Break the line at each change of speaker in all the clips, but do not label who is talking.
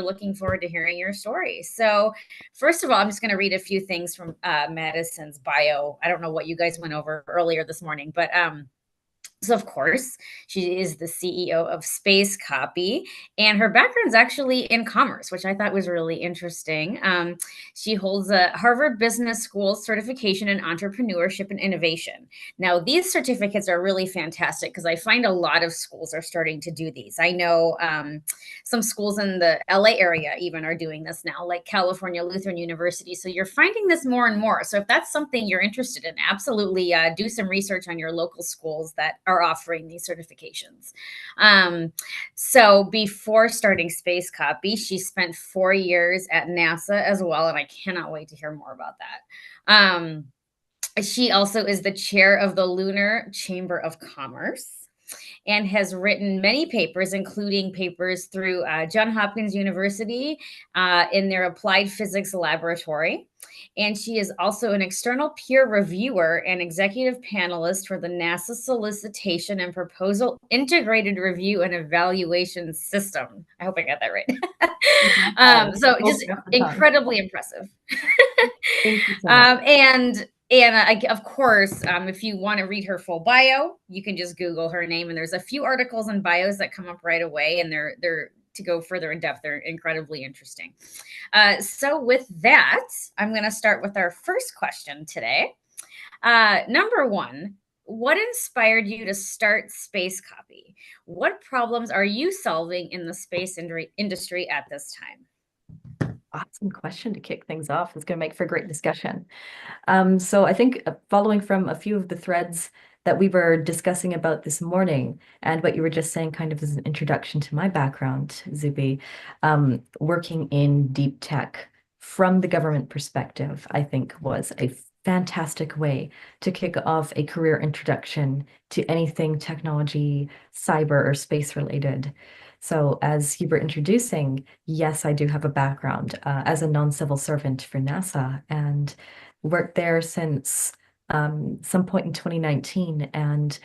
looking forward to hearing your story. So, first of all, I'm just going to read a few things from Madison's bio. I don't know what you guys went over earlier this morning, but so, of course, she is the CEO of Space Copy, and her background's actually in commerce, which I thought was really interesting. She holds a Harvard Business School certification in entrepreneurship and innovation. Now, these certificates are really fantastic because I find a lot of schools are starting to do these. I know some schools in the LA area even are doing this now, like California Lutheran University. So you're finding this more and more. So if that's something you're interested in, absolutely do some research on your local schools that are offering these certifications. So before starting Space Copy, she spent 4 years at NASA as well, and I cannot wait to hear more about that. She also is the chair of the Lunar Chamber of Commerce and has written many papers, including papers through Johns Hopkins University in their Applied Physics Laboratory. And she is also an external peer reviewer and executive panelist for the NASA Solicitation and Proposal Integrated Review and Evaluation System. I hope I got that right. So just incredibly impressive.
Thank you so much.
And of course, if you want to read her full bio, you can just Google her name, and there's a few articles and bios that come up right away, and they're to go further in depth. They're incredibly interesting. So with that, I'm going to start with our first question today. Number one, what inspired you to start Space Copy? What problems are you solving in the space industry at this time?
Awesome question to kick things off. It's going to make for a great discussion. So I think following from a few of the threads that we were discussing about this morning and what you were just saying kind of as an introduction to my background, Zuby, working in deep tech from the government perspective, I think was a fantastic way to kick off a career introduction to anything technology, cyber, or space related. So, as you were introducing, yes, I do have a background as a non-civil servant for NASA and worked there since some point in 2019. And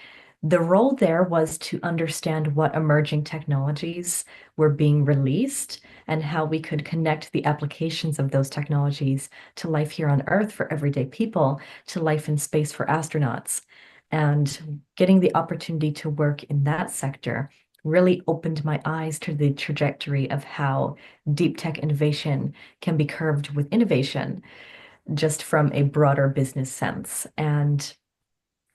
the role there was to understand what emerging technologies were being released and how we could connect the applications of those technologies to life here on Earth for everyday people, to life in space for astronauts. And getting the opportunity to work in that sector really opened my eyes to the trajectory of how deep tech innovation can be curved with innovation, just from a broader business sense. And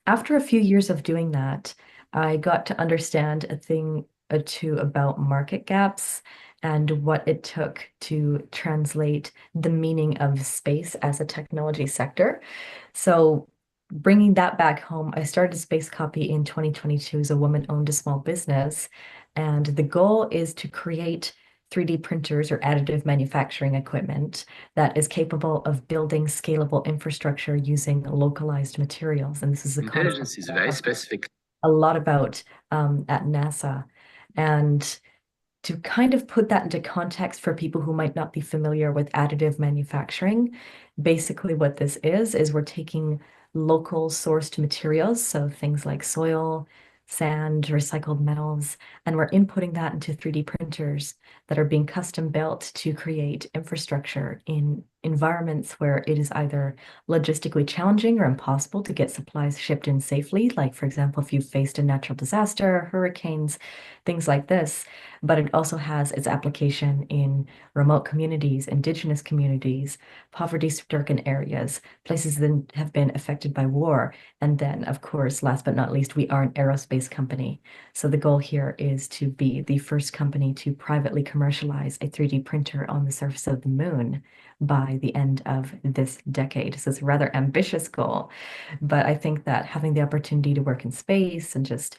after a few years of doing that, I got to understand a thing or two about market gaps and what it took to translate the meaning of space as a technology sector. So bringing that back home, I started Space Copy in 2022 as a woman-owned small business. And the goal is to create 3D printers or additive manufacturing equipment that is capable of building scalable infrastructure using localized materials. And this is a
Intelligence
concept
is
that
very
I have
specific.
a lot about at NASA. And to kind of put that into context for people who might not be familiar with additive manufacturing, basically what this is we're taking local sourced materials, so things like soil, sand, recycled metals, and we're inputting that into 3D printers that are being custom built to create infrastructure in environments where it is either logistically challenging or impossible to get supplies shipped in safely. Like, for example, if you've faced a natural disaster, hurricanes, things like this. But it also has its application in remote communities, indigenous communities, poverty-stricken areas, places that have been affected by war. And then, of course, last but not least, we are an aerospace company. So the goal here is to be the first company to privately commercialize a 3D printer on the surface of the moon by the end of this decade. So it's a rather ambitious goal. But I think that having the opportunity to work in space and just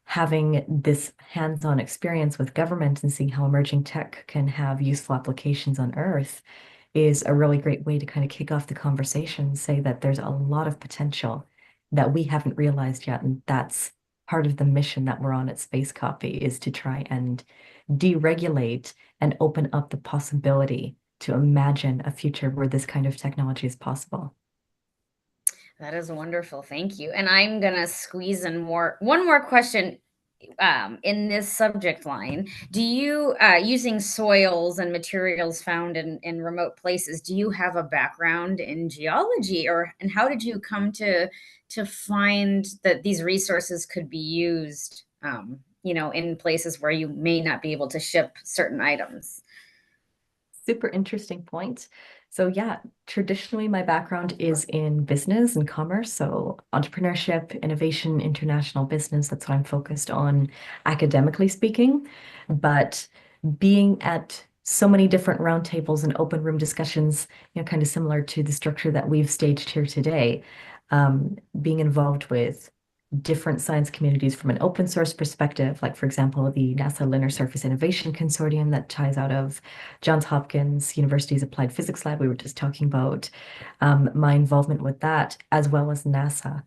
having this hands-on experience with government and seeing how emerging tech can have useful applications on Earth is a really great way to kind of kick off the conversation, say that there's a lot of potential that we haven't realized yet. And that's part of the mission that we're on at Space Copy, is to try and deregulate and open up the possibility to imagine a future where this kind of technology is possible.
That is wonderful. Thank you. And I'm going to squeeze in one more question. in this subject line, do you, using soils and materials found in remote places, do you have a background in geology, or and how did you come to find that these resources could be used, in places where you may not be able to ship certain items?
Super interesting point. So yeah, traditionally my background is in business and commerce, so entrepreneurship, innovation, international business. That's what I'm focused on academically speaking. But being at so many different roundtables and open room discussions, kind of similar to the structure that we've staged here today, being involved with different science communities from an open source perspective, like for example, the NASA Lunar Surface Innovation Consortium that ties out of Johns Hopkins University's Applied Physics Lab. We were just talking about my involvement with that, as well as NASA,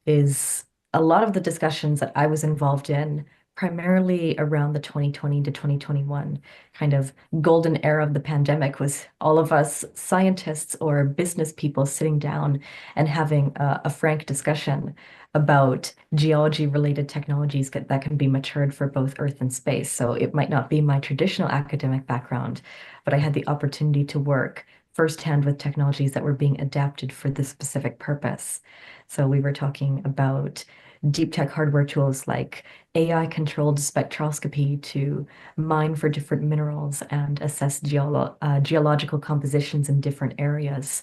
is a lot of the discussions that I was involved in, primarily around the 2020 to 2021 kind of golden era of the pandemic, was all of us scientists or business people sitting down and having a frank discussion about geology related technologies that can be matured for both Earth and space. So it might not be my traditional academic background, but I had the opportunity to work firsthand with technologies that were being adapted for this specific purpose. So we were talking about deep tech hardware tools like AI controlled spectroscopy to mine for different minerals and assess geological compositions in different areas.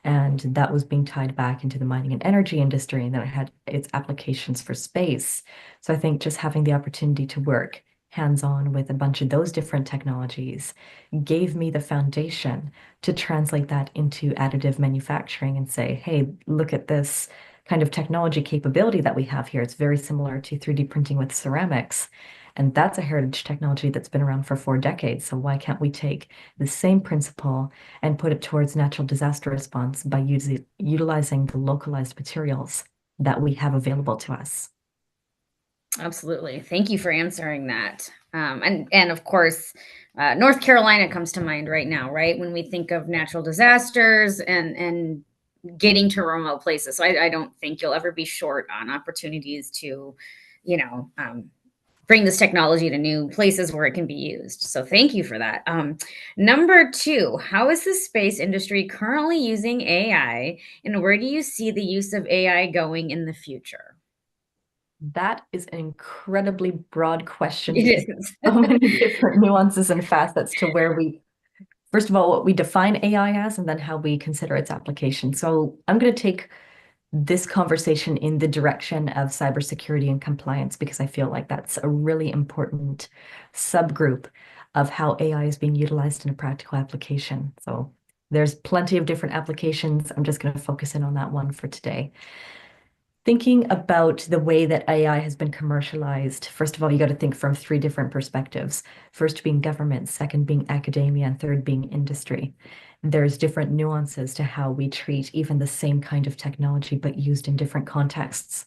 And that was being tied back into the mining and energy industry, and then it had its applications for space. So I think just having the opportunity to work hands-on with a bunch of those different technologies gave me the foundation to translate that into additive manufacturing and say, hey, look at this kind of technology capability that we have here. It's very similar to 3D printing with ceramics. And that's a heritage technology that's been around for 4 decades. So why can't we take the same principle and put it towards natural disaster response by utilizing the localized materials that we have available to us?
Absolutely. Thank you for answering that. And of course, North Carolina comes to mind right now, right? When we think of natural disasters and getting to remote places. So I don't think you'll ever be short on opportunities to, you know, um, bring this technology to new places where it can be used. So thank you for that. Number two, how is the space industry currently using AI, and where do you see the use of AI going in the future?
That is an incredibly broad question because
It is.
so many different nuances and facets to where we, first of all, what we define AI as, and then how we consider its application. So I'm going to take this conversation in the direction of cybersecurity and compliance because I feel like that's a really important subgroup of how AI is being utilized in a practical application. So there's plenty of different applications. I'm just going to focus in on that one for today. Thinking about the way that AI has been commercialized, first of all, you got to think from three different perspectives. First being government, second being academia, and third being industry. There's different nuances to how we treat even the same kind of technology, but used in different contexts.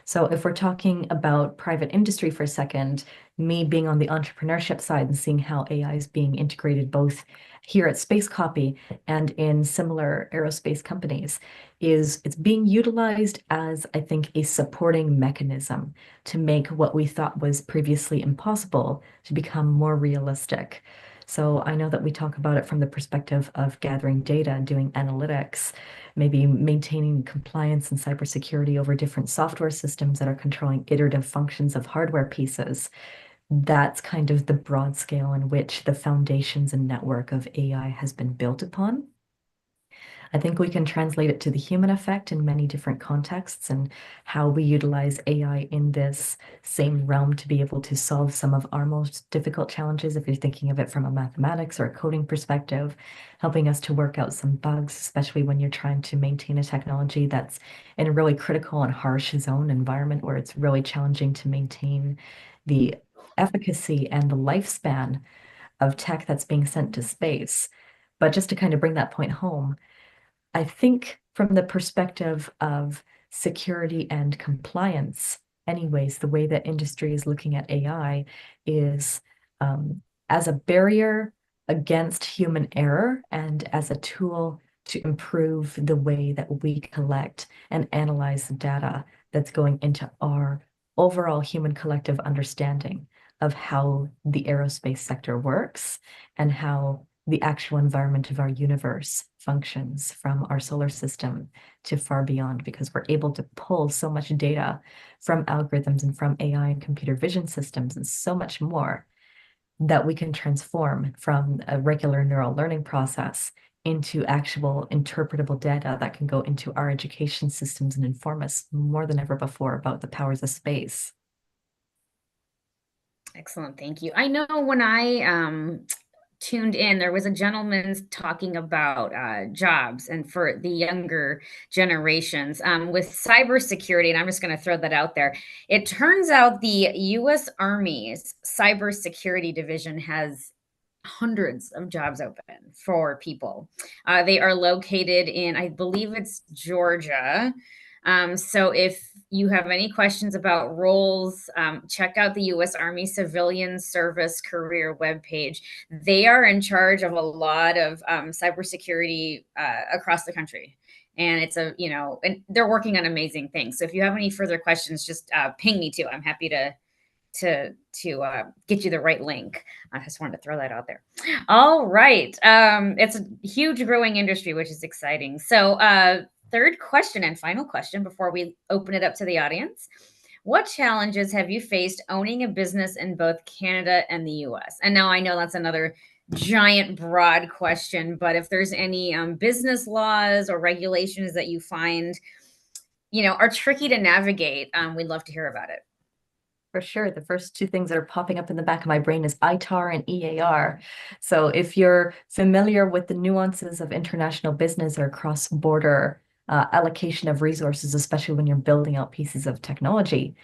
So if we're talking about private industry for a second, me being on the entrepreneurship side and seeing how AI is being integrated both here at Space Copy and in similar aerospace companies, is it's being utilized as, I think, a supporting mechanism to make what we thought was previously impossible to become more realistic. So I know that we talk about it from the perspective of gathering data, doing analytics, maybe maintaining compliance and cybersecurity over different software systems that are controlling iterative functions of hardware pieces. That's kind of the broad scale in which the foundations and network of AI has been built upon. I think we can translate it to the human effect in many different contexts and how we utilize AI in this same realm to be able to solve some of our most difficult challenges. If you're thinking of it from a mathematics or a coding perspective, helping us to work out some bugs, especially when you're trying to maintain a technology that's in a really critical and harsh zone environment where it's really challenging to maintain the efficacy and the lifespan of tech that's being sent to space. But just to kind of bring that point home, I think from the perspective of security and compliance, anyways, the way that industry is looking at AI is as a barrier against human error and as a tool to improve the way that we collect and analyze the data that's going into our overall human collective understanding of how the aerospace sector works and how the actual environment of our universe functions from our solar system to far beyond, because we're able to pull so much data from algorithms and from AI and computer vision systems and so much more that we can transform from a regular neural learning process into actual interpretable data that can go into our education systems and inform us more than ever before about the powers of space.
Excellent, thank you. I know when I tuned in, there was a gentleman talking about jobs and for the younger generations with cybersecurity. And I'm just going to throw that out there. It turns out the U.S. Army's cybersecurity division has hundreds of jobs open for people. They are located in, I believe it's Georgia. So if you have any questions about roles, check out the U.S. Army Civilian Service Career webpage. They are in charge of a lot of cybersecurity across the country. And it's and they're working on amazing things. So if you have any further questions, just ping me too. I'm happy to get you the right link. I just wanted to throw that out there. All right. It's a huge growing industry, which is exciting. So third question and final question before we open it up to the audience. What challenges have you faced owning a business in both Canada and the US? And now I know that's another giant, broad question, but if there's any business laws or regulations that you find, are tricky to navigate, we'd love to hear about it.
For sure. The first two things that are popping up in the back of my brain is ITAR and EAR. So if you're familiar with the nuances of international business or cross-border allocation of resources, especially when you're building out pieces of technology,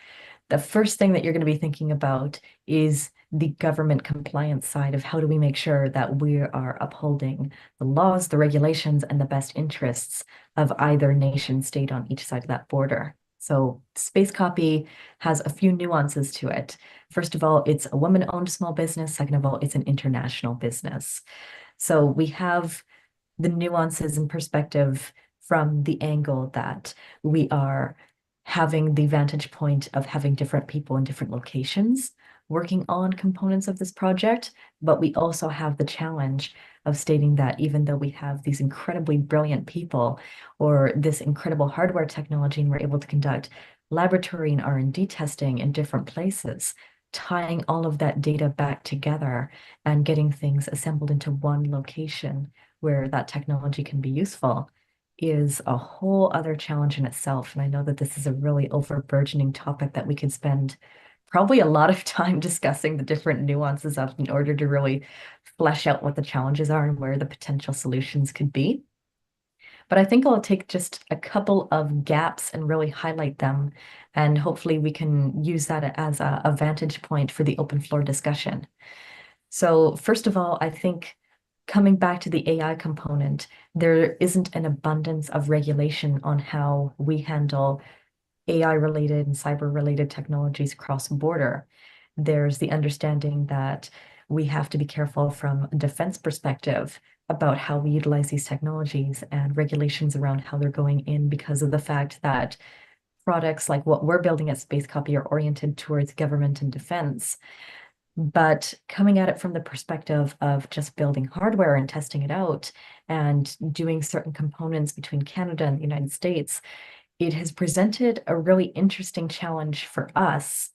the first thing that you're going to be thinking about is the government compliance side of how do we make sure that we are upholding the laws, the regulations, and the best interests of either nation state on each side of that border. So Space Copy has a few nuances to it. First of all, it's a woman-owned small business. Second of all, it's an international business. So we have the nuances and perspective from the angle that we are having the vantage point of having different people in different locations working on components of this project, but we also have the challenge of stating that even though we have these incredibly brilliant people or this incredible hardware technology and we're able to conduct laboratory and R&D testing in different places, tying all of that data back together and getting things assembled into one location where that technology can be useful is a whole other challenge in itself. And I know that this is a really overburgeoning topic that we could spend probably a lot of time discussing the different nuances of in order to really flesh out what the challenges are and where the potential solutions could be. But I think I'll take just a couple of gaps and really highlight them. And hopefully we can use that as a vantage point for the open floor discussion. So first of all, I think coming back to the AI component, there isn't an abundance of regulation on how we handle AI-related and cyber-related technologies cross-border. There's the understanding that we have to be careful from a defense perspective about how we utilize these technologies and regulations around how they're going in because of the fact that products like what we're building at Space Copy are oriented towards government and defense. But coming at it from the perspective of just building hardware and testing it out and doing certain components between Canada and the United States, it has presented a really interesting challenge for us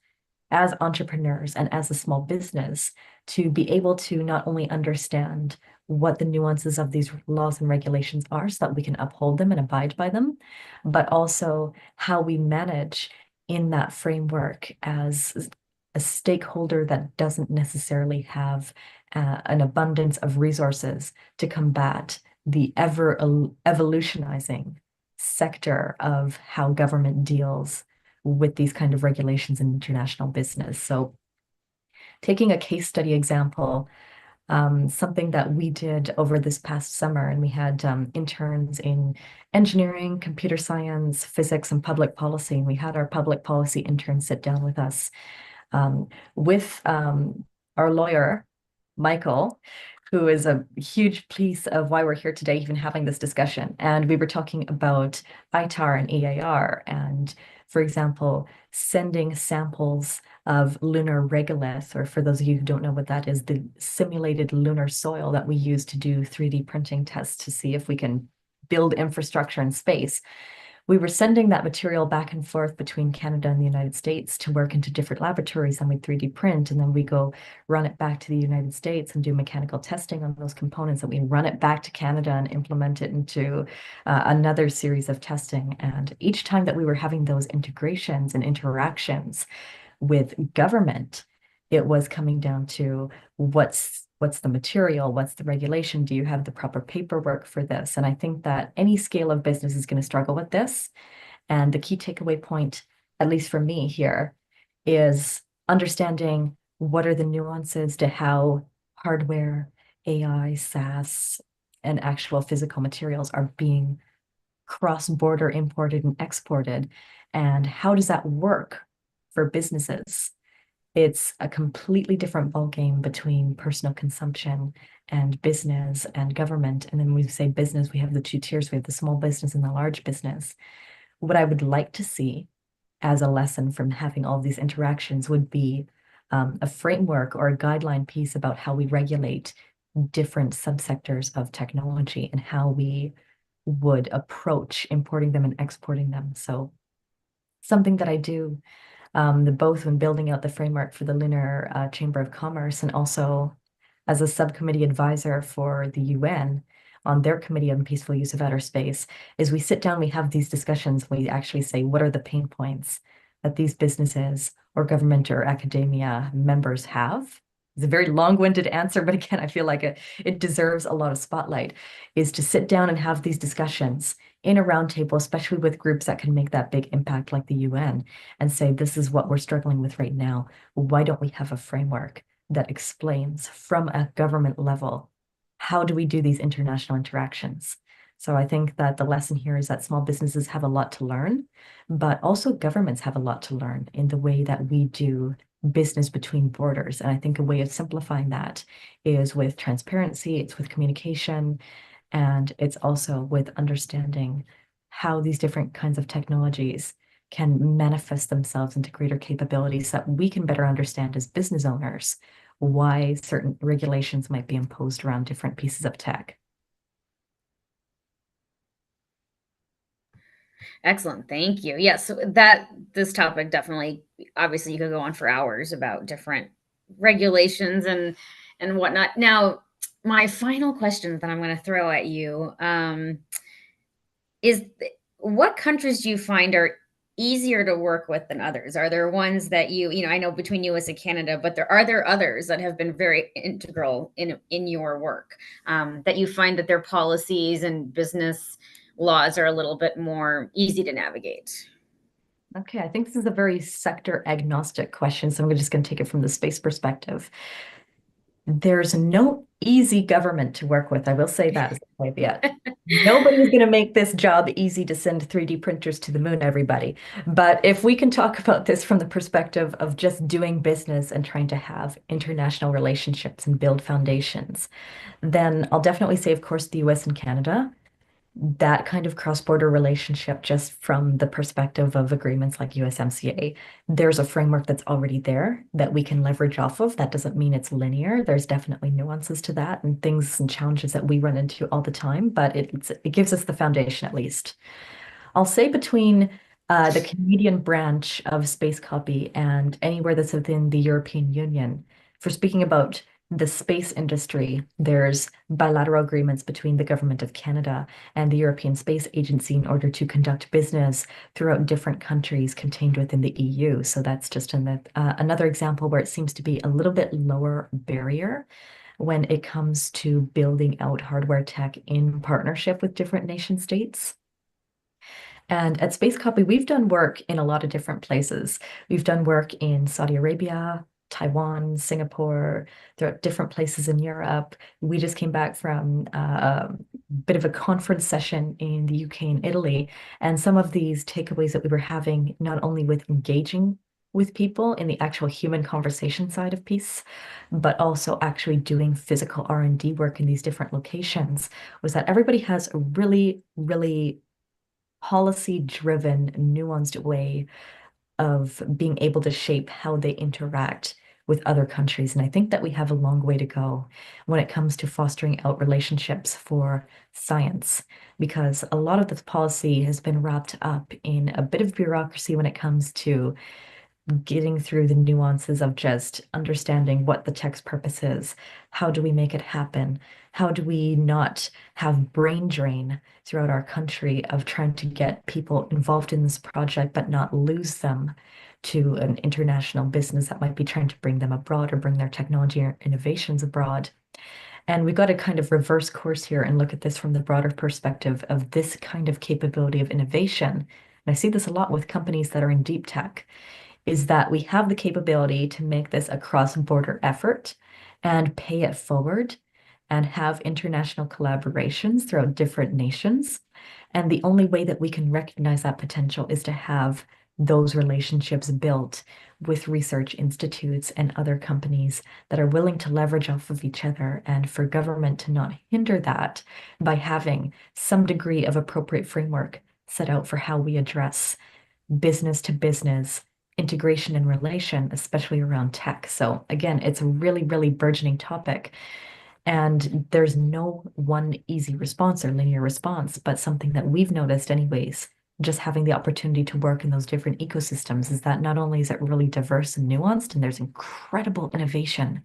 as entrepreneurs and as a small business to be able to not only understand what the nuances of these laws and regulations are so that we can uphold them and abide by them, but also how we manage in that framework as a stakeholder that doesn't necessarily have an abundance of resources to combat the ever evolutionizing sector of how government deals with these kind of regulations in international business. So taking a case study example, something that we did over this past summer, and we had interns in engineering, computer science, physics, and public policy. And we had our public policy intern sit down with us with our lawyer, Michael, who is a huge piece of why we're here today, even having this discussion. And we were talking about ITAR and EAR and For example, sending samples of lunar regolith, or for those of you who don't know what that is, the simulated lunar soil that we use to do 3D printing tests to see if we can build infrastructure in space. We were sending that material back and forth between Canada and the United States to work into different laboratories, and we 3D print, and then we go run it back to the United States and do mechanical testing on those components, and we run it back to Canada and implement it into another series of testing. And each time that we were having those integrations and interactions with government, it was coming down to what's the material, what's the regulation, do you have the proper paperwork for this? And I think that any scale of business is going to struggle with this. And the key takeaway point, at least for me here, is understanding what are the nuances to how hardware, AI, SaaS, and actual physical materials are being cross-border imported and exported, and how does that work for businesses? It's a completely different ballgame between personal consumption and business and government. And then we say business, we have the two tiers. We have the small business and the large business. What I would like to see as a lesson from having all these interactions would be a framework or a guideline piece about how we regulate different subsectors of technology and how we would approach importing them and exporting them. So something that I do both when building out the framework for the Lunar Chamber of Commerce and also as a subcommittee advisor for the UN on their Committee on Peaceful Use of Outer Space, is we sit down, we have these discussions, we actually say, what are the pain points that these businesses or government or academia members have? It's a very long-winded answer, but again, I feel like it deserves a lot of spotlight, is to sit down and have these discussions in a roundtable, especially with groups that can make that big impact like the UN, and say, this is what we're struggling with right now. Why don't we have a framework that explains from a government level, how do we do these international interactions? So I think that the lesson here is that small businesses have a lot to learn, but also governments have a lot to learn in the way that we do business between borders. And I think a way of simplifying that is with transparency, it's with communication, and it's also with understanding how these different kinds of technologies can manifest themselves into greater capabilities so that we can better understand as business owners why certain regulations might be imposed around different pieces of tech.
Excellent. Thank you. Yes, so that this topic definitely, obviously you could go on for hours about different regulations and whatnot. Now, my final question that I'm going to throw at you is what countries do you find are easier to work with than others? Are there ones that I know between US and Canada, but there others that have been very integral in your work that you find that their policies and business laws are a little bit more easy to navigate?
Okay, I think this is a very sector agnostic question, so I'm just going to take it from the space perspective. There's no easy government to work with. I will say that as a caveat. Nobody's going to make this job easy to send 3D printers to the moon, everybody. But if we can talk about this from the perspective of just doing business and trying to have international relationships and build foundations, then I'll definitely say, of course, the US and Canada, that kind of cross-border relationship, just from the perspective of agreements like USMCA, there's a framework that's already there that we can leverage off of. That doesn't mean it's linear. There's definitely nuances to that and things and challenges that we run into all the time, but it gives us the foundation at least. I'll say between the Canadian branch of Space Copy and anywhere that's within the European Union, for speaking about the space industry, there's bilateral agreements between the Government of Canada and the European Space Agency in order to conduct business throughout different countries contained within the EU. So that's just another example where it seems to be a little bit lower barrier when it comes to building out hardware tech in partnership with different nation states. And at Space Copy, we've done work in a lot of different places. We've done work in Saudi Arabia, Taiwan, Singapore, there are different places in Europe. We just came back from a bit of a conference session in the UK and Italy. And some of these takeaways that we were having, not only with engaging with people in the actual human conversation side of peace, but also actually doing physical R&D work in these different locations, was that everybody has a really, really policy-driven, nuanced way of being able to shape how they interact with other countries. And I think that we have a long way to go when it comes to fostering out relationships for science, because a lot of this policy has been wrapped up in a bit of bureaucracy when it comes to getting through the nuances of just understanding what the text purpose is. How do we make it happen? How do we not have brain drain throughout our country of trying to get people involved in this project, but not lose them to an international business that might be trying to bring them abroad or bring their technology or innovations abroad? And we've got to kind of reverse course here and look at this from the broader perspective of this kind of capability of innovation. And I see this a lot with companies that are in deep tech is that we have the capability to make this a cross-border effort and pay it forward and have international collaborations throughout different nations. And the only way that we can recognize that potential is to have those relationships built with research institutes and other companies that are willing to leverage off of each other, and for government to not hinder that by having some degree of appropriate framework set out for how we address business to business integration and relation, especially around tech. So again, it's a really, really burgeoning topic. And there's no one easy response or linear response, but something that we've noticed anyways, just having the opportunity to work in those different ecosystems is that not only is it really diverse and nuanced, and there's incredible innovation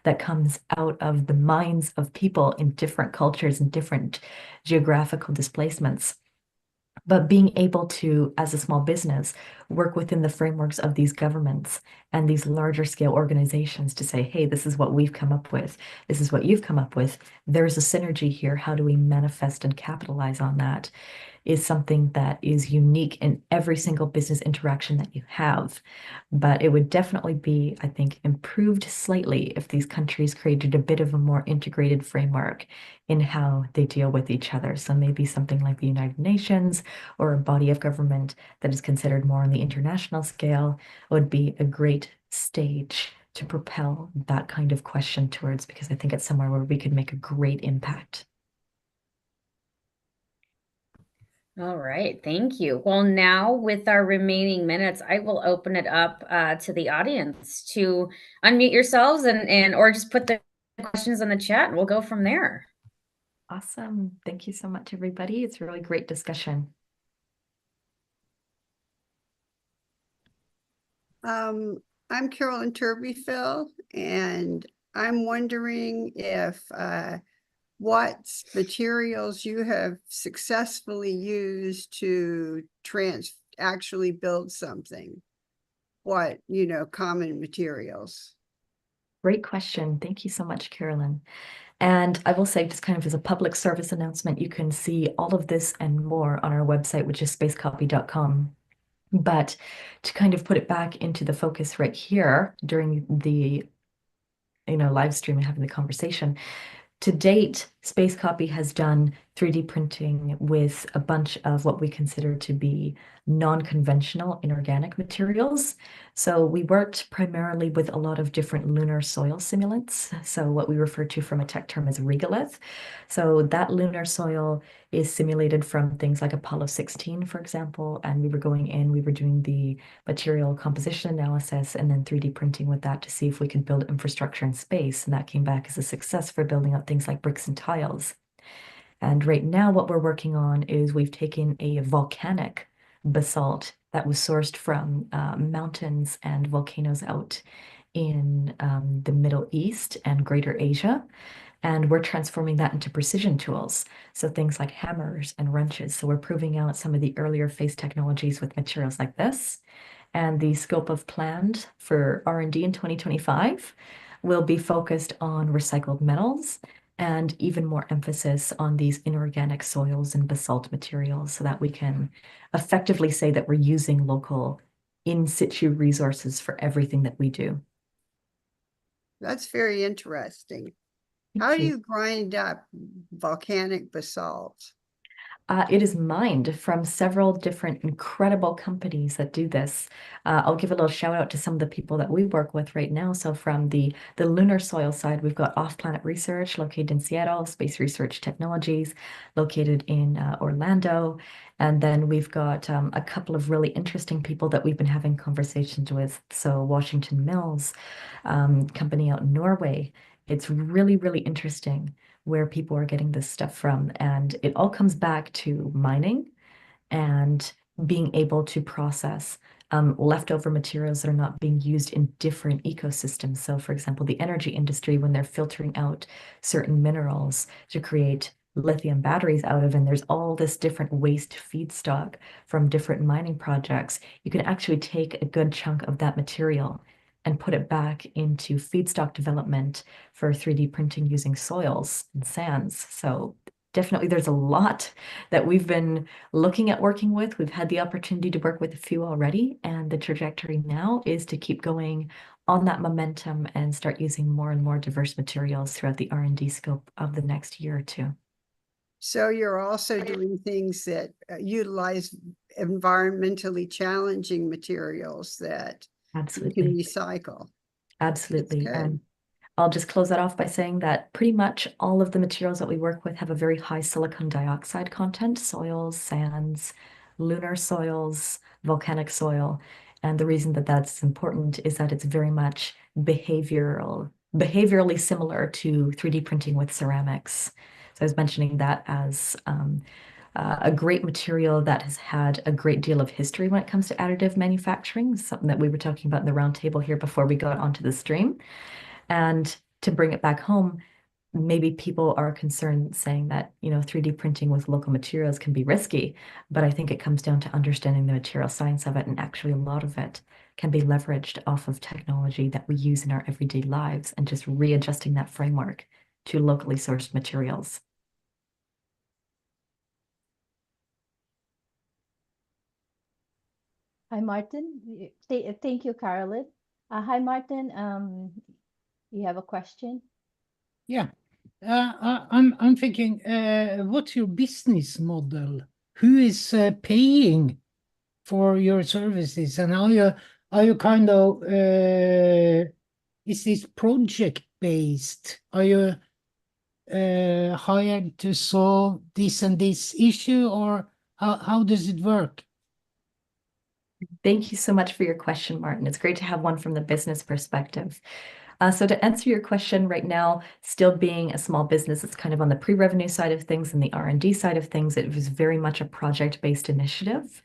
that comes out of the minds of people in different cultures and different geographical displacements, but being able to, as a small business, work within the frameworks of these governments and these larger scale organizations to say, hey, this is what we've come up with. This is what you've come up with. There's a synergy here. How do we manifest and capitalize on that? Is something that is unique in every single business interaction that you have. But it would definitely be, I think, improved slightly if these countries created a bit of a more integrated framework in how they deal with each other. So maybe something like the United Nations or a body of government that is considered more on the international scale would be a great stage to propel that kind of question towards, because I think it's somewhere where we could make a great impact.
All right, thank you. Well, now with our remaining minutes, I will open it up to the audience to unmute yourselves and or just put the questions in the chat, and we'll go from there.
Awesome. Thank you so much, everybody. It's a really great discussion.
I'm Carolyn Turbyfield, and I'm wondering if what materials you have successfully used to actually build something. What, common materials.
Great question. Thank you so much, Carolyn. And I will say, just kind of as a public service announcement, you can see all of this and more on our website, which is spacecopy.com. But to kind of put it back into the focus right here during the live stream and having the conversation, to date, Space Copy has done 3D printing with a bunch of what we consider to be non-conventional inorganic materials. So we worked primarily with a lot of different lunar soil simulants. So what we refer to from a tech term as regolith. So that lunar soil is simulated from things like Apollo 16, for example. And we were going in, we were doing the material composition analysis and then 3D printing with that to see if we could build infrastructure in space. And that came back as a success for building up things like bricks and tiles. And right now, what we're working on is we've taken a volcanic basalt that was sourced from mountains and volcanoes out in the Middle East and Greater Asia. And we're transforming that into precision tools. So things like hammers and wrenches. So we're proving out some of the earlier phase technologies with materials like this. And the scope of planned for R&D in 2025 will be focused on recycled metals and even more emphasis on these inorganic soils and basalt materials so that we can effectively say that we're using local in situ resources for everything that we do.
That's very interesting. How
Thank
do
you.
you grind up volcanic basalt?
It is mined from several different incredible companies that do this. I'll give a little shout out to some of the people that we work with right now. So from the lunar soil side, we've got Off Planet Research located in Seattle, Space Research Technologies located in Orlando. And then we've got a couple of really interesting people that we've been having conversations with. So Washington Mills, company out in Norway. It's really, really interesting where people are getting this stuff from. And it all comes back to mining and being able to process leftover materials that are not being used in different ecosystems. So, for example, the energy industry, when they're filtering out certain minerals to create lithium batteries out of, and there's all this different waste feedstock from different mining projects, you can actually take a good chunk of that material and put it back into feedstock development for 3D printing using soils and sands. So definitely there's a lot that we've been looking at working with. We've had the opportunity to work with a few already, and the trajectory now is to keep going on that momentum and start using more and more diverse materials throughout the R&D scope of the next year or two.
So you're also doing things that utilize environmentally challenging materials that you can
Absolutely.
recycle. That's
Absolutely.
good.
And I'll just close that off by saying that pretty much all of the materials that we work with have a very high silicon dioxide content, soils, sands, lunar soils, volcanic soil. And the reason that that's important is that it's very much behaviorally similar to 3D printing with ceramics. So I was mentioning that as a great material that has had a great deal of history when it comes to additive manufacturing, something that we were talking about in the round table here before we got onto the stream. And to bring it back home, maybe people are concerned saying that, 3D printing with local materials can be risky, but I think it comes down to understanding the material science of it, and actually a lot of it can be leveraged off of technology that we use in our everyday lives and just readjusting that framework to locally sourced materials.
Hi, Martin. Thank you, Carolyn. Hi, Martin. You have a question?
Yeah. I'm thinking, what's your business model? Who is paying for your services, and are you kind of is this project based? Are you hired to solve this and this issue, or how does it work?
Thank you so much for your question, Martin. It's great to have one from the business perspective. So to answer your question right now, still being a small business, it's kind of on the pre-revenue side of things and the R&D side of things. It was very much a project-based initiative.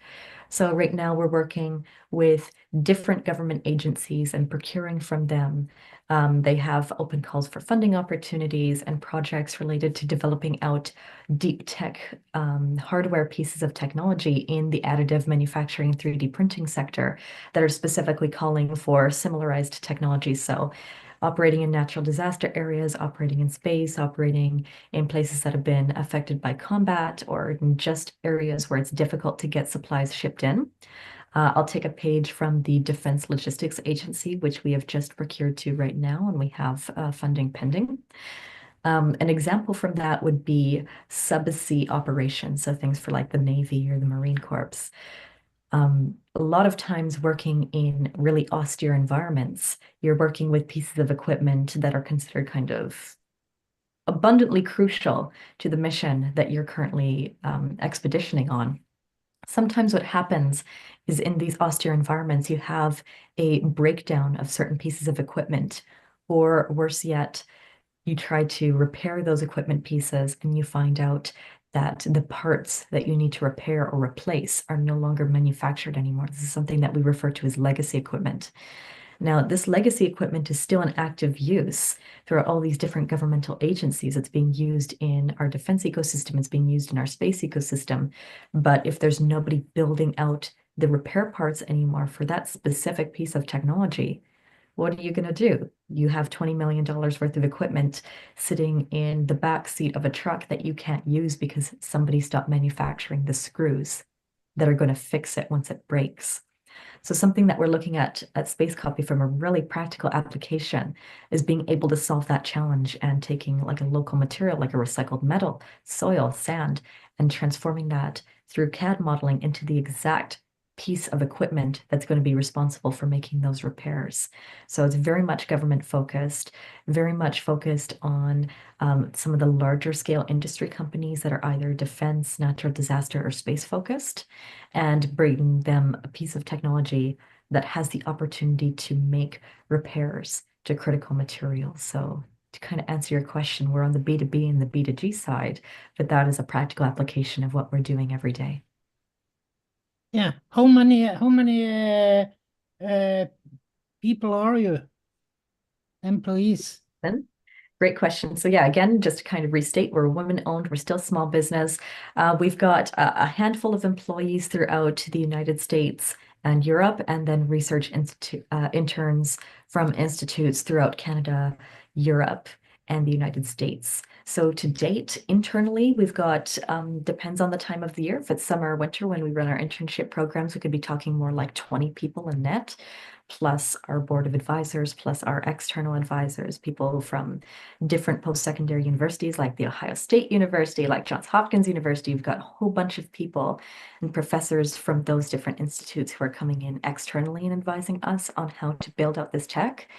So right now we're working with different government agencies and procuring from them. They have open calls for funding opportunities and projects related to developing out deep tech hardware pieces of technology in the additive manufacturing 3D printing sector that are specifically calling for similarized technologies. So operating in natural disaster areas, operating in space, operating in places that have been affected by combat, or in just areas where it's difficult to get supplies shipped in. I'll take a page from the Defense Logistics Agency, which we have just procured to right now, and we have funding pending. An example from that would be subsea operations, so things for like the Navy or the Marine Corps. A lot of times working in really austere environments, you're working with pieces of equipment that are considered kind of abundantly crucial to the mission that you're currently expeditioning on. Sometimes what happens is in these austere environments, you have a breakdown of certain pieces of equipment, or worse yet, you try to repair those equipment pieces and you find out that the parts that you need to repair or replace are no longer manufactured anymore. This is something that we refer to as legacy equipment. Now, this legacy equipment is still in active use throughout all these different governmental agencies. It's being used in our defense ecosystem, it's being used in our space ecosystem. But if there's nobody building out the repair parts anymore for that specific piece of technology, what are you going to do? You have $20 million worth of equipment sitting in the back seat of a truck that you can't use because somebody stopped manufacturing the screws that are going to fix it once it breaks. So something that we're looking at Space Copy from a really practical application is being able to solve that challenge and taking like a local material, like a recycled metal, soil, sand, and transforming that through CAD modeling into the exact piece of equipment that's going to be responsible for making those repairs. So it's very much government focused, very much focused on some of the larger scale industry companies that are either defense, natural disaster, or space focused, and bringing them a piece of technology that has the opportunity to make repairs to critical materials. So to kind of answer your question, we're on the B2B and the B2G side, but that is a practical application of what we're doing every day.
Yeah. How many people are you? Employees?
Then, great question. So yeah, again, just to kind of restate, we're women-owned, we're still small business. We've got a handful of employees throughout the United States and Europe, and then research interns from institutes throughout Canada, Europe, and the United States. So to date, internally, we've got, depends on the time of the year. If it's summer or winter, when we run our internship programs, we could be talking more like 20 people in net, plus our board of advisors, plus our external advisors, people from different post-secondary universities like the Ohio State University, like Johns Hopkins University. We've got a whole bunch of people and professors from those different institutes who are coming in externally and advising us on how to build out this tech.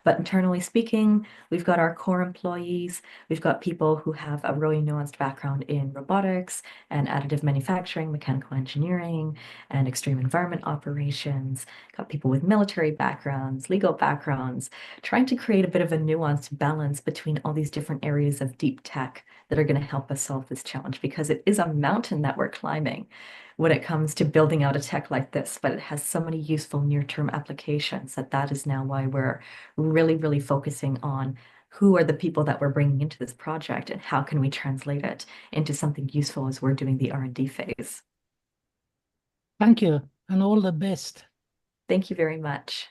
But internally speaking, we've got our core employees. We've got people who have a really nuanced background in robotics and additive manufacturing, mechanical engineering, and extreme environment operations. Got people with military backgrounds, legal backgrounds, trying to create a bit of a nuanced balance between all these different areas of deep tech that are going to help us solve this challenge, because it is a mountain that we're climbing when it comes to building out a tech like this, but it has so many useful near-term applications that is now why we're really, really focusing on who are the people that we're bringing into this project and how can we translate it into something useful as we're doing the R&D phase.
Thank you, and all the best.
Thank you very much.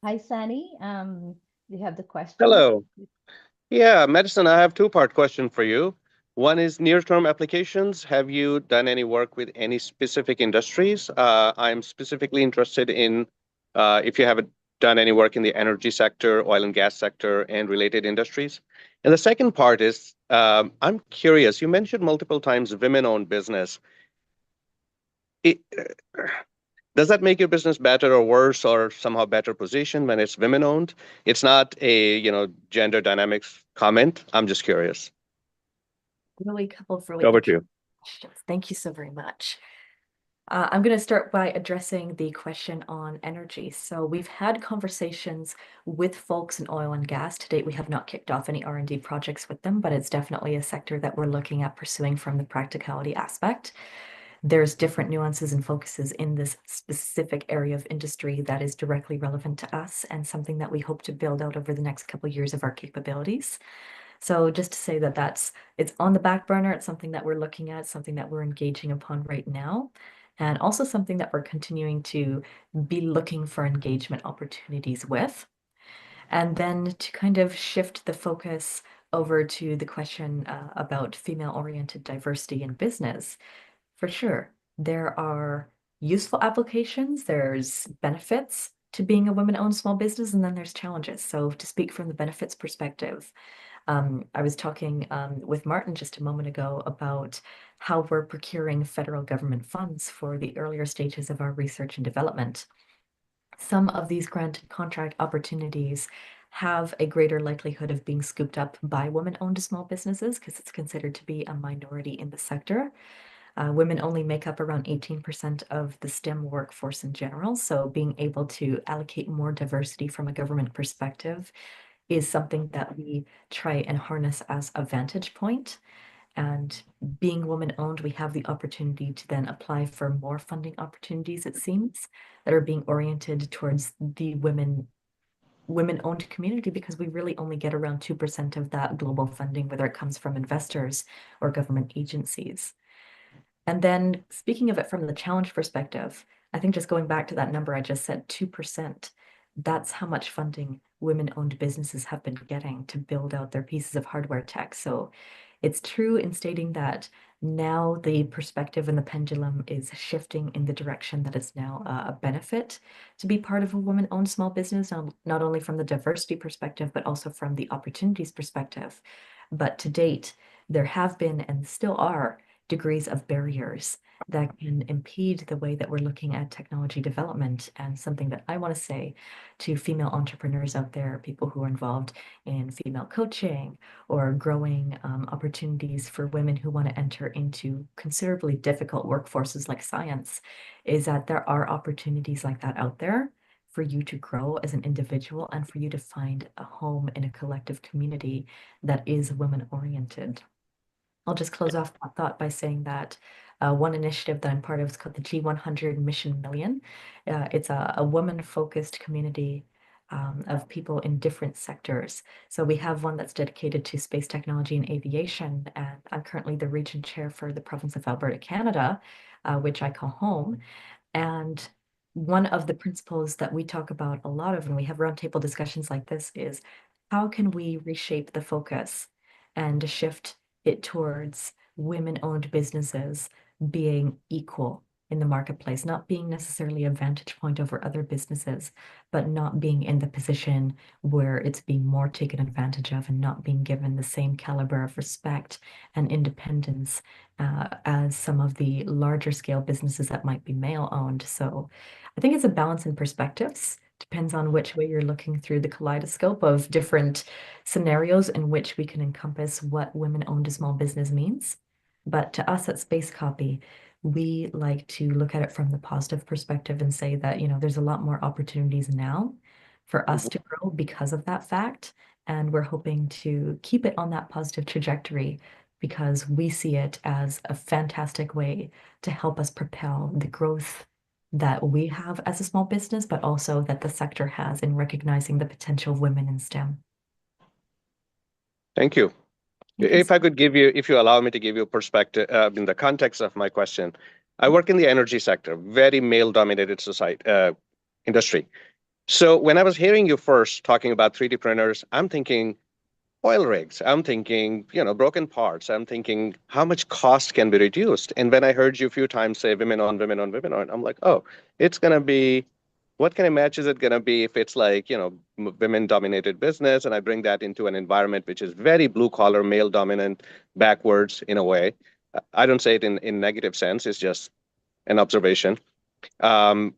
Hi, Sunny. You have the question?
Hello. Yeah, Madison, I have two-part question for you. One is near-term applications. Have you done any work with any specific industries? I'm specifically interested in if you haven't done any work in the energy sector, oil and gas sector, and related industries. And the second part is, I'm curious, you mentioned multiple times women-owned business. Does that make your business better or worse or somehow better position when it's women-owned? It's not a, gender dynamics comment. I'm just curious.
Really a couple of really
Over to you.
questions. Thank you so very much. I'm going to start by addressing the question on energy. So we've had conversations with folks in oil and gas. To date, we have not kicked off any R&D projects with them, but it's definitely a sector that we're looking at pursuing from the practicality aspect. There's different nuances and focuses in this specific area of industry that is directly relevant to us and something that we hope to build out over the next couple of years of our capabilities. So just to say that it's on the back burner, it's something that we're looking at, something that we're engaging upon right now, and also something that we're continuing to be looking for engagement opportunities with. And then to kind of shift the focus over to the question about female-oriented diversity in business, for sure, there are useful applications, there's benefits to being a women-owned small business, and then there's challenges. So to speak from the benefits perspective, I was talking with Martin just a moment ago about how we're procuring federal government funds for the earlier stages of our research and development. Some of these granted contract opportunities have a greater likelihood of being scooped up by women-owned small businesses because it's considered to be a minority in the sector. Women only make up around 18% of the STEM workforce in general, so being able to allocate more diversity from a government perspective is something that we try and harness as a vantage point. And being woman-owned, we have the opportunity to then apply for more funding opportunities, it seems, that are being oriented towards the women-owned community, because we really only get around 2% of that global funding, whether it comes from investors or government agencies. And then speaking of it from the challenge perspective, I think just going back to that number I just said, 2%, that's how much funding women-owned businesses have been getting to build out their pieces of hardware tech. So it's true in stating that Now the perspective and the pendulum is shifting in the direction that it's now a benefit to be part of a woman-owned small business, not only from the diversity perspective, but also from the opportunities perspective. But to date, there have been and still are degrees of barriers that can impede the way that we're looking at technology development. And something that I want to say to female entrepreneurs out there, people who are involved in female coaching or growing opportunities for women who want to enter into considerably difficult workforces like science, is that there are opportunities like that out there for you to grow as an individual and for you to find a home in a collective community that is women-oriented. I'll just close off that thought by saying that one initiative that I'm part of is called the G100 Mission Million. It's a woman-focused community of people in different sectors. So we have one that's dedicated to space technology and aviation, and I'm currently the region chair for the province of Alberta, Canada, which I call home. And one of the principles that we talk about a lot of when we have roundtable discussions like this is how can we reshape the focus and shift it towards women-owned businesses being equal in the marketplace, not being necessarily a vantage point over other businesses, but not being in the position where it's being more taken advantage of and not being given the same caliber of respect and independence as some of the larger scale businesses that might be male-owned. So I think it's a balance in perspectives. Depends on which way you're looking through the kaleidoscope of different scenarios in which we can encompass what women-owned small business means. But to us at Space Copy, we like to look at it from the positive perspective and say that, there's a lot more opportunities now for us to grow because of that fact. And we're hoping to keep it on that positive trajectory because we see it as a fantastic way to help us propel the growth that we have as a small business, but also that the sector has in recognizing the potential of women in STEM.
Thank you. If I could if you allow me to give you a perspective in the context of my question, I work in the energy sector, very male-dominated industry. So when I was hearing you first talking about 3D printers, I'm thinking oil rigs. I'm thinking, broken parts. I'm thinking how much cost can be reduced. And when I heard you a few times say women on, women on, women on, I'm like, oh, it's going to be, what kind of match is it going to be if it's like, women-dominated business, and I bring that into an environment which is very blue-collar, male-dominant, backwards in a way. I don't say it in negative sense. It's just an observation. So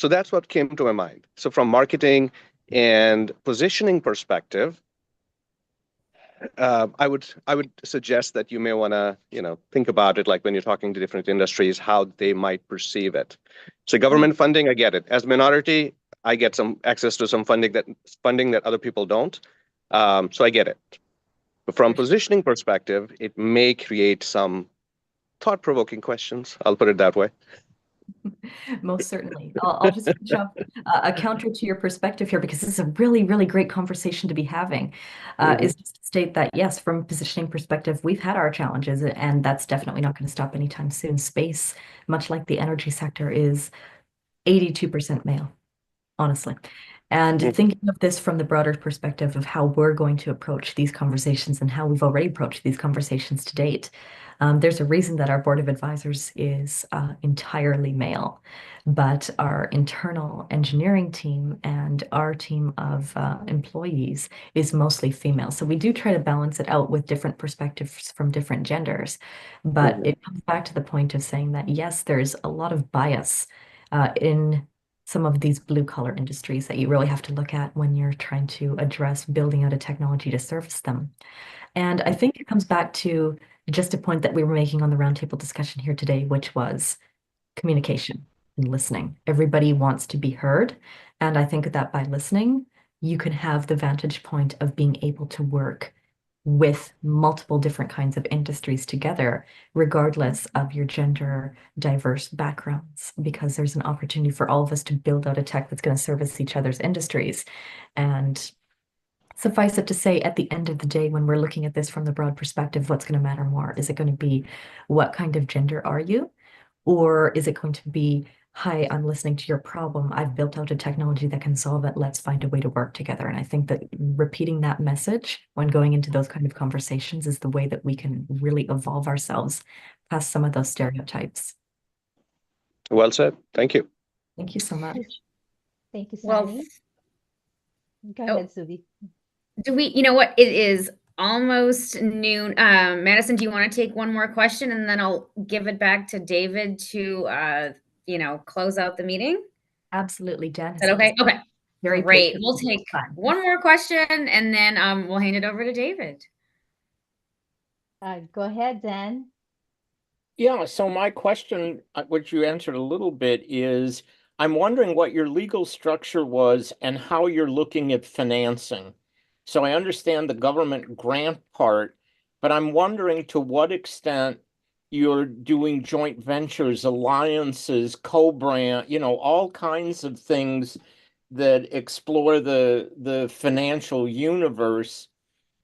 that's what came to my mind. So from marketing and positioning perspective, I would suggest that you may want to think about it like when you're talking to different industries, how they might perceive it. So government funding, I get it. As a minority, I get some access to some funding that other people don't. So I get it. But from positioning perspective, it may create some thought-provoking questions. I'll put it that way.
Most certainly. I'll just finish up a counter to your perspective here because this is a really, really great conversation to be having. Is just to state that, yes, from a positioning perspective, we've had our challenges, and that's definitely not going to stop anytime soon. Space, much like the energy sector, is 82% male, honestly. And thinking of this from the broader perspective of how we're going to approach these conversations and how we've already approached these conversations to date, there's a reason that our board of advisors is entirely male, but our internal engineering team and our team of employees is mostly female. So we do try to balance it out with different perspectives from different genders. But it comes back to the point of saying that, yes, there's a lot of bias in some of these blue collar industries that you really have to look at when you're trying to address building out a technology to service them. And I think it comes back to just a point that we were making on the roundtable discussion here today, which was communication and listening. Everybody wants to be heard. And I think that by listening, you can have the vantage point of being able to work with multiple different kinds of industries together, regardless of your gender diverse backgrounds, because there's an opportunity for all of us to build out a tech that's going to service each other's industries. And suffice it to say, at the end of the day, when we're looking at this from the broad perspective, what's going to matter more? Is it going to be what kind of gender are you? Or is it going to be hi, I'm listening to your problem. I've built out a technology that can solve it. Let's find a way to work together. And I think that repeating that message when going into those kind of conversations is the way that we can really evolve ourselves past some of those stereotypes.
Well said. Thank you.
Thank you so much.
Thank you,
Well,
Sunny. Go
oh.
ahead, Subi.
do we, you know what? It is almost noon. Madison, do you want to take one more question and then I'll give it back to David to, close out the meeting?
Absolutely, Jen.
Is that okay? Okay.
Very
Great.
patient.
We'll take
Fine.
one more question and then we'll hand it over to David.
Go ahead, Dan.
Yeah, so my question, which you answered a little bit, is I'm wondering what your legal structure was and how you're looking at financing. So I understand the government grant part, but I'm wondering to what extent you're doing joint ventures, alliances, co-brand, all kinds of things that explore the financial universe.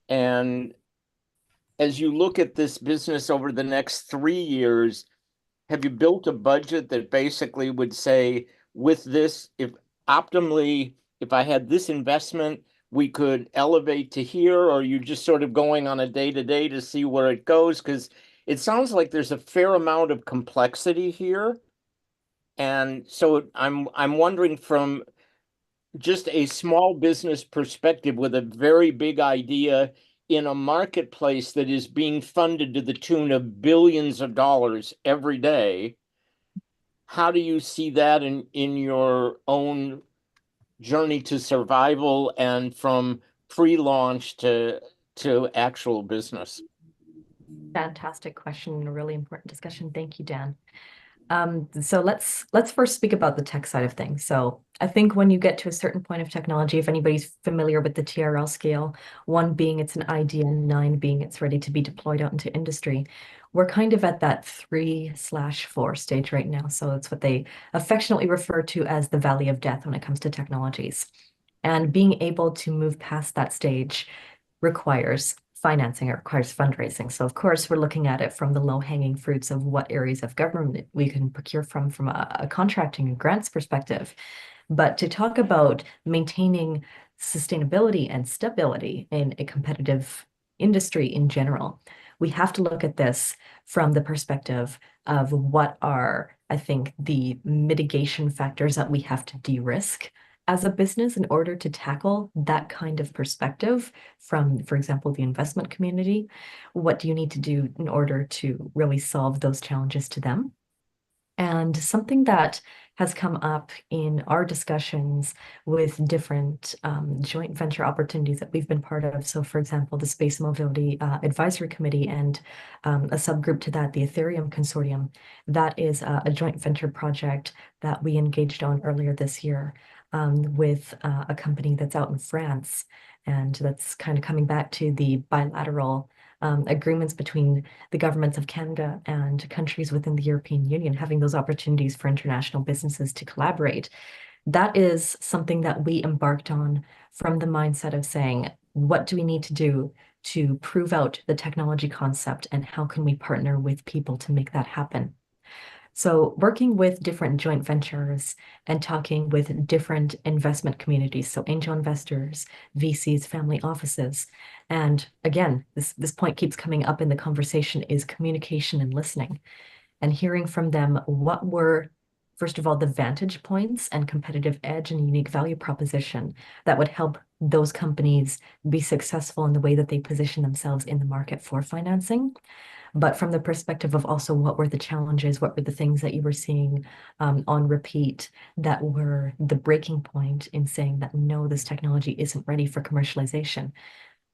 And as you look at this business over the next 3 years, have you built a budget that basically would say, with this, if optimally, if I had this investment, we could elevate to here, or are you just sort of going on a day-to-day to see where it goes? Because it sounds like there's a fair amount of complexity here. And so I'm wondering, from just a small business perspective with a very big idea in a marketplace that is being funded to the tune of billions of dollars every day, how do you see that in your own journey to survival and from pre-launch to actual business?
Fantastic question and a really important discussion. Thank you, Dan. So let's first speak about the tech side of things. So I think when you get to a certain point of technology, if anybody's familiar with the TRL scale, 1 being it's an idea, 9 being it's ready to be deployed out into industry, we're kind of at that 3/4 stage right now. So it's what they affectionately refer to as the valley of death when it comes to technologies. And being able to move past that stage requires financing, it requires fundraising. So of course, we're looking at it from the low-hanging fruits of what areas of government we can procure from a contracting and grants perspective. But to talk about maintaining sustainability and stability in a competitive industry in general, we have to look at this from the perspective of what are, I think, the mitigation factors that we have to de-risk as a business in order to tackle that kind of perspective from, for example, the investment community. What do you need to do in order to really solve those challenges to them? And something that has come up in our discussions with different joint venture opportunities that we've been part of. So, for example, the Space Mobility Advisory Committee and a subgroup to that, the Ethereum Consortium, that is a joint venture project that we engaged on earlier this year with a company that's out in France. And that's kind of coming back to the bilateral agreements between the governments of Canada and countries within the European Union, having those opportunities for international businesses to collaborate. That is something that we embarked on from the mindset of saying, what do we need to do to prove out the technology concept, and how can we partner with people to make that happen? So working with different joint ventures and talking with different investment communities, so angel investors, VCs, family offices. And again, this point keeps coming up in the conversation, is communication and listening, and hearing from them what were, first of all, the vantage points and competitive edge and unique value proposition that would help those companies be successful in the way that they position themselves in the market for financing. But from the perspective of also what were the challenges, what were the things that you were seeing on repeat that were the breaking point in saying that, no, this technology isn't ready for commercialization.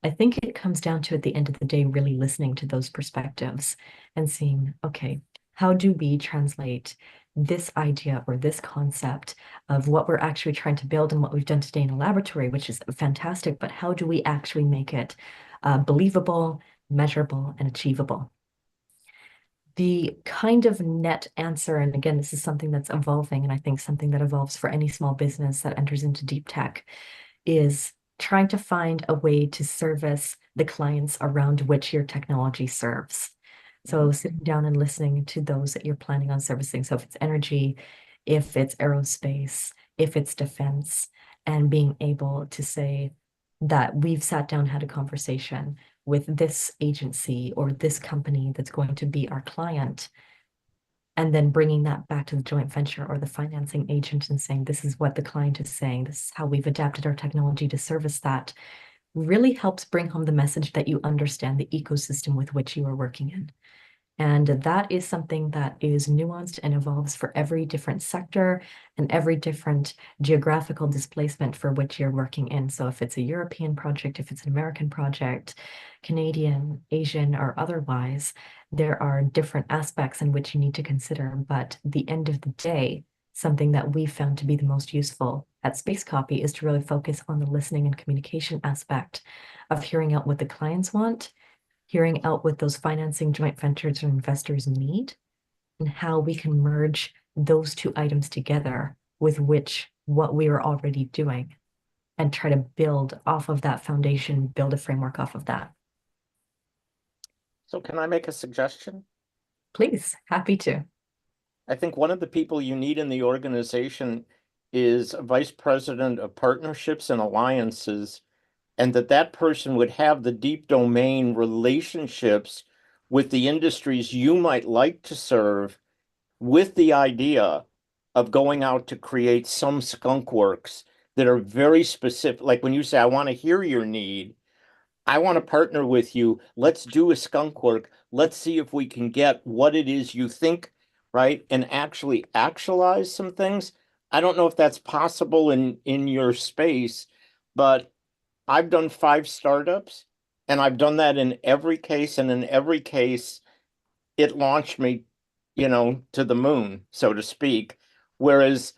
I think it comes down to, at the end of the day, really listening to those perspectives and seeing, okay, how do we translate this idea or this concept of what we're actually trying to build and what we've done today in a laboratory, which is fantastic, but how do we actually make it believable, measurable, and achievable? The kind of net answer, and again, this is something that's evolving, and I think something that evolves for any small business that enters into deep tech, is trying to find a way to service the clients around which your technology serves. So sitting down and listening to those that you're planning on servicing. So if it's energy, if it's aerospace, if it's defense, and being able to say that we've sat down, had a conversation with this agency or this company that's going to be our client, and then bringing that back to the joint venture or the financing agent and saying, this is what the client is saying, this is how we've adapted our technology to service that, really helps bring home the message that you understand the ecosystem with which you are working in. And that is something that is nuanced and evolves for every different sector and every different geographical displacement for which you're working in. So if it's a European project, if it's an American project, Canadian, Asian, or otherwise, there are different aspects in which you need to consider. But at the end of the day, something that we found to be the most useful at Space Copy is to really focus on the listening and communication aspect of hearing out what the clients want, hearing out what those financing joint ventures or investors need, and how we can merge those two items together with what we are already doing, and try to build off of that foundation, build a framework off of that.
So can I make a suggestion?
Please, happy to.
I think one of the people you need in the organization is a vice president of partnerships and alliances, and that person would have the deep domain relationships with the industries you might like to serve, with the idea of going out to create some skunk works that are very specific. Like when you say, I want to hear your need, I want to partner with you. Let's do a skunk work. Let's see if we can get what it is you think, right? And actually actualize some things. I don't know if that's possible in your space, but I've done 5 startups, and I've done that in every case, and in every case, it launched me, to the moon, so to speak. Whereas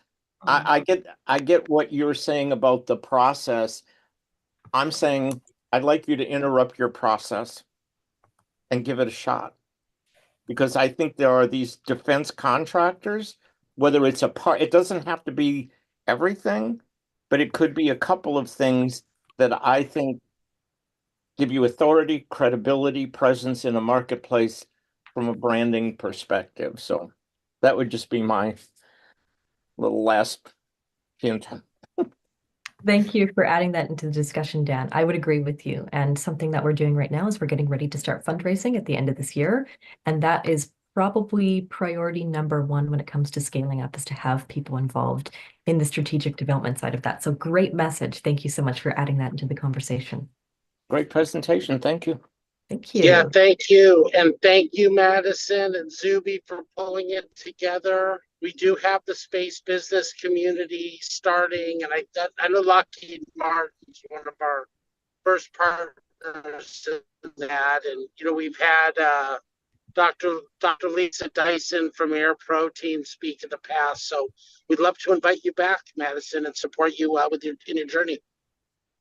I get what you're saying about the process. I'm saying I'd like you to interrupt your process and give it a shot, because I think there are these defense contractors, whether it's a part, it doesn't have to be everything, but it could be a couple of things that I think give you authority, credibility, presence in a marketplace from a branding perspective. So that would just be my little last hint.
Thank you for adding that into the discussion, Dan. I would agree with you. And something that we're doing right now is we're getting ready to start fundraising at the end of this year. And that is probably priority number 1 when it comes to scaling up, is to have people involved in the strategic development side of that. So great message. Thank you so much for adding that into the conversation.
Great presentation. Thank you.
Thank you.
Yeah, thank you. And thank you, Madison and Zuby, for pulling it together. We do have the space business community starting, and I know Lockheed Martin's one of our first partners in that. And, we've had Dr. Lisa Dyson from Air Protein speak in the past. So we'd love to invite you back, Madison, and support you in your journey.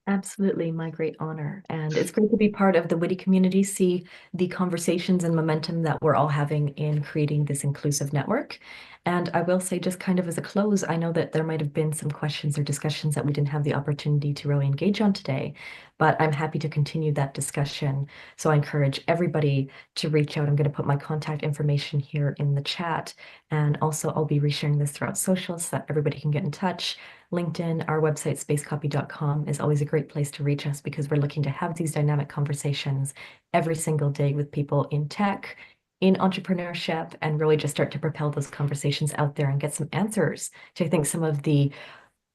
Absolutely, my great honor. And it's great to be part of the Witty community, see the conversations and momentum that we're all having in creating this inclusive network. And I will say, just kind of as a close, I know that there might have been some questions or discussions that we didn't have the opportunity to really engage on today, but I'm happy to continue that discussion. So I encourage everybody to reach out. I'm going to put my contact information here in the chat. And also I'll be resharing this throughout social so that everybody can get in touch. LinkedIn, our website, spacecopy.com, is always a great place to reach us, because we're looking to have these dynamic conversations every single day with people in tech, in entrepreneurship, and really just start to propel those conversations out there and get some answers to, I think, some of the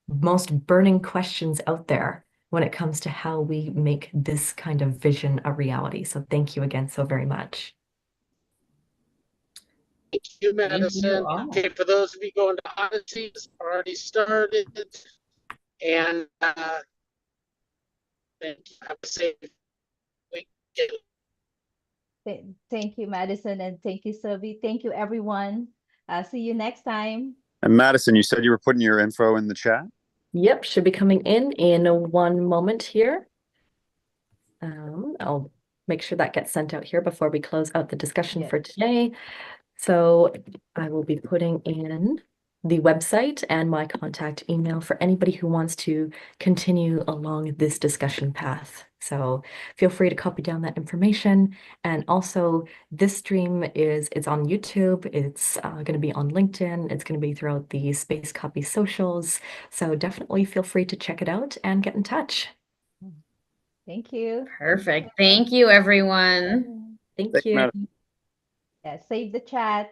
most burning questions out there when it comes to how we make this kind of vision a reality. So thank you again so very much.
Thank you, Madison. Okay, for those of you going to Odyssey, it's already started. And have a safe weekend.
Thank you, Madison, and thank you, Sylvie. Thank you, everyone. See you next time.
And Madison, you said you were putting your info in the chat?
Yep, should be coming in 1 moment here. I'll make sure that gets sent out here before we close out the discussion for today. So I will be putting in the website and my contact email for anybody who wants to continue along this discussion path. So feel free to copy down that information. And also this stream it's on YouTube. It's going to be on LinkedIn. It's going to be throughout the Space Copy socials. So definitely feel free to check it out and get in touch.
Thank you.
Perfect. Thank you, everyone.
Thank
Thanks,
you.
Madison.
Yeah, save the chat.